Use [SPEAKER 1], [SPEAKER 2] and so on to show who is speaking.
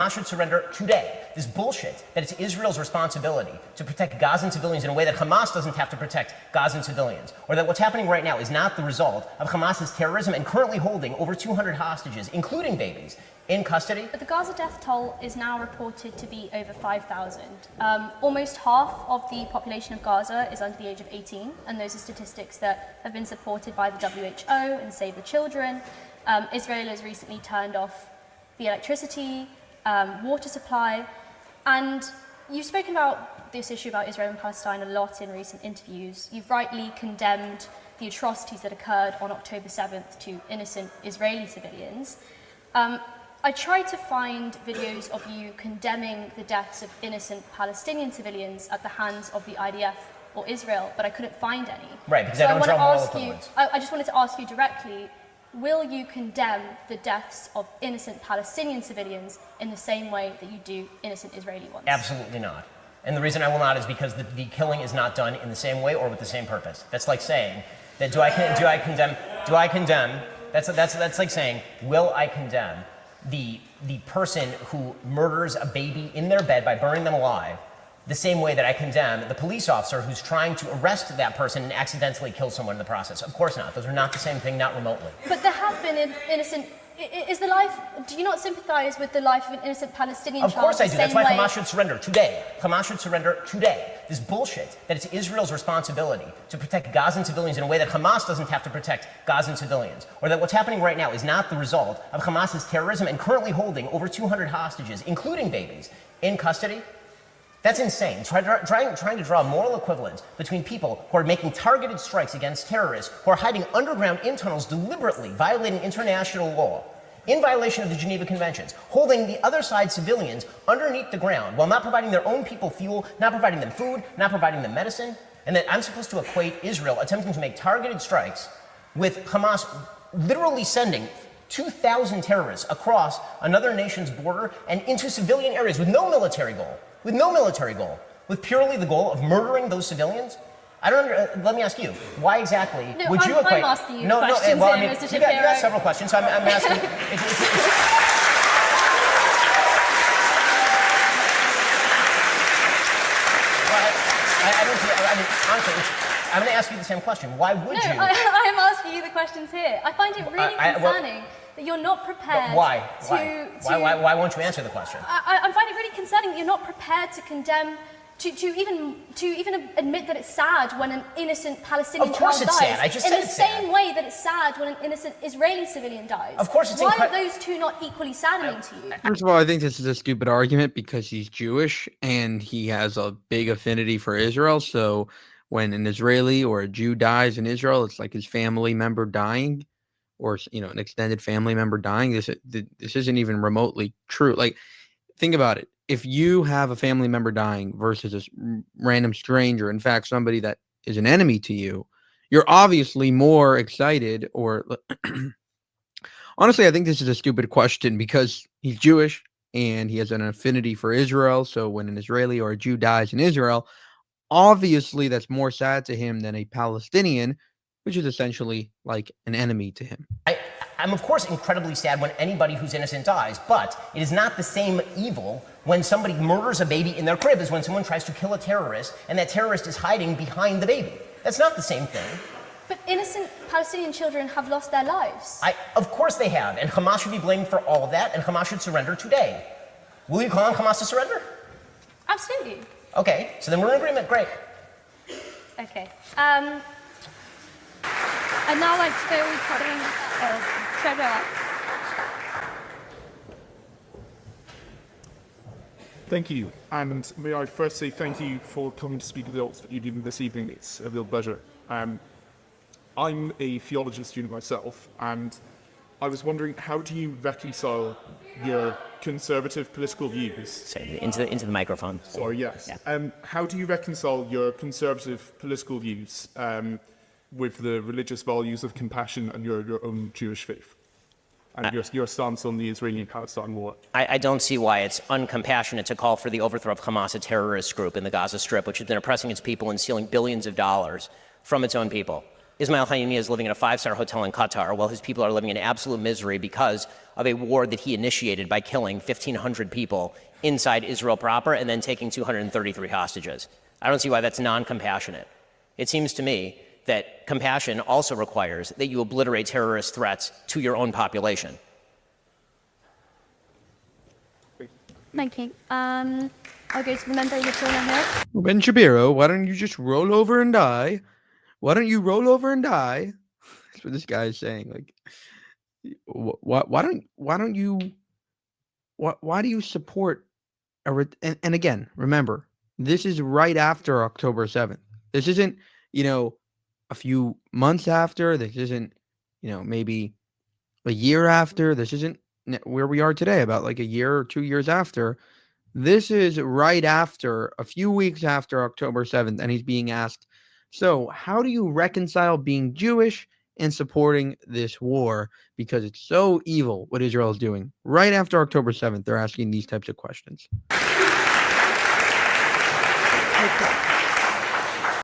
[SPEAKER 1] Hamas should surrender today. This bullshit that it's Israel's responsibility to protect Gazan civilians in a way that Hamas doesn't have to protect Gazan civilians, or that what's happening right now is not the result of Hamas's terrorism and currently holding over 200 hostages, including babies, in custody.
[SPEAKER 2] But the Gaza death toll is now reported to be over 5,000. Almost half of the population of Gaza is under the age of 18, and those are statistics that have been supported by the WHO and Save the Children. Israel has recently turned off the electricity, water supply, and you've spoken about this issue about Israel and Palestine a lot in recent interviews. You've rightly condemned the atrocities that occurred on October 7th to innocent Israeli civilians. I tried to find videos of you condemning the deaths of innocent Palestinian civilians at the hands of the IDF or Israel, but I couldn't find any.
[SPEAKER 1] Right, because
[SPEAKER 2] so
[SPEAKER 1] I don't draw moral equivalence.
[SPEAKER 2] I just wanted to ask you directly, will you condemn the deaths of innocent Palestinian civilians in the same way that you do innocent Israeli ones?
[SPEAKER 1] Absolutely not. And the reason I will not is because the killing is not done in the same way or with the same purpose. That's like saying that do I condemn? That's like saying, will I condemn the person who murders a baby in their bed by burning them alive the same way that I condemn the police officer who's trying to arrest that person and accidentally kill someone in the process? Of course not. Those are not the same thing, not remotely.
[SPEAKER 2] But there have been innocent... do you not sympathize with the life of an innocent Palestinian child?
[SPEAKER 1] Of course I do. That's why Hamas should surrender today. Hamas should surrender today. This bullshit that it's Israel's responsibility to protect Gazan civilians in a way that Hamas doesn't have to protect Gazan civilians, or that what's happening right now is not the result of Hamas's terrorism and currently holding over 200 hostages, including babies, in custody. That's insane. Trying to draw a moral equivalence between people who are making targeted strikes against terrorists, who are hiding underground in tunnels deliberately, violating international law, in violation of the Geneva Conventions, holding the other side civilians underneath the ground while not providing their own people fuel, not providing them food, not providing them medicine, and that I'm supposed to equate Israel attempting to make targeted strikes with Hamas literally sending 2,000 terrorists across another nation's border and into civilian areas with no military goal. With purely the goal of murdering those civilians? Let me ask you, why exactly would you equate...
[SPEAKER 2] I'm asking you questions
[SPEAKER 1] well,
[SPEAKER 2] here, Mr. Shapiro.
[SPEAKER 1] You got several questions, so I'm asking... Honestly, I'm going to ask you the same question. Why would you?
[SPEAKER 2] I'm asking you the questions here. I find it really concerning that you're not prepared
[SPEAKER 1] Why won't you answer the question?
[SPEAKER 2] I find it really concerning that you're not prepared to condemn, to even admit that it's sad when an innocent Palestinian child dies.
[SPEAKER 1] Of course it's sad. I just said it's sad.
[SPEAKER 2] In the same way that it's sad when an innocent Israeli civilian dies.
[SPEAKER 1] Of course it's
[SPEAKER 2] Why are those two not equally saddening to you?
[SPEAKER 3] First of all, I think this is a stupid argument because he's Jewish and he has a big affinity for Israel. So when an Israeli or a Jew dies in Israel, it's like his family member dying, or an extended family member dying. This isn't even remotely true. Like, think about it. If you have a family member dying versus a random stranger, in fact, somebody that is an enemy to you, you're obviously more excited. Or honestly, I think this is a stupid question because he's Jewish and he has an affinity for Israel. So when an Israeli or a Jew dies in Israel, obviously that's more sad to him than a Palestinian, which is essentially like an enemy to him.
[SPEAKER 1] I'm of course incredibly sad when anybody who's innocent dies, but it is not the same evil when somebody murders a baby in their crib as when someone tries to kill a terrorist and that terrorist is hiding behind the baby. That's not the same thing.
[SPEAKER 2] But innocent Palestinian children have lost their lives.
[SPEAKER 1] Of course they have, and Hamas should be blamed for all of that, and Hamas should surrender today. Will you call on Hamas to surrender?
[SPEAKER 2] Absolutely.
[SPEAKER 1] Okay, so then we're in agreement. Great.
[SPEAKER 2] Okay.
[SPEAKER 4] And now let's go recording Trevor.
[SPEAKER 5] Thank you, and may I first say thank you for coming to speak at the Oxford Union this evening. It's a real pleasure. I'm a theology student myself, and I was wondering, how do you reconcile your conservative political views?
[SPEAKER 1] Say into the microphone.
[SPEAKER 5] Sorry, yes.
[SPEAKER 1] Yeah.
[SPEAKER 5] How do you reconcile your conservative political views with the religious values of compassion and your own Jewish faith? And your stance on the Israeli-Palestine war?
[SPEAKER 1] I don't see why it's uncompassionate to call for the overthrow of Hamas, a terrorist group in the Gaza Strip, which has been oppressing its people and stealing billions of dollars from its own people. Ismail Haniyeh is living in a 5-star hotel in Qatar while his people are living in absolute misery because of a war that he initiated by killing 1,500 people inside Israel proper and then taking 233 hostages. I don't see why that's non-compassionate. It seems to me that compassion also requires that you obliterate terrorist threats to your own population.
[SPEAKER 2] Thank you. I'll go to the member in the corner here.
[SPEAKER 3] Well, Ben Shapiro, why don't you just roll over and die? Why don't you roll over and die? That's what this guy is saying. Like, why do you support and again, remember, this is right after October 7th. This isn't, a few months after. This isn't, maybe a year after. This isn't where we are today, about like a year or 2 years after. This is right after, a few weeks after October 7th, and he's being asked, so how do you reconcile being Jewish and supporting this war? Because it's so evil what Israel is doing. Right after October 7th, they're asking these types of questions.
[SPEAKER 6] Okay.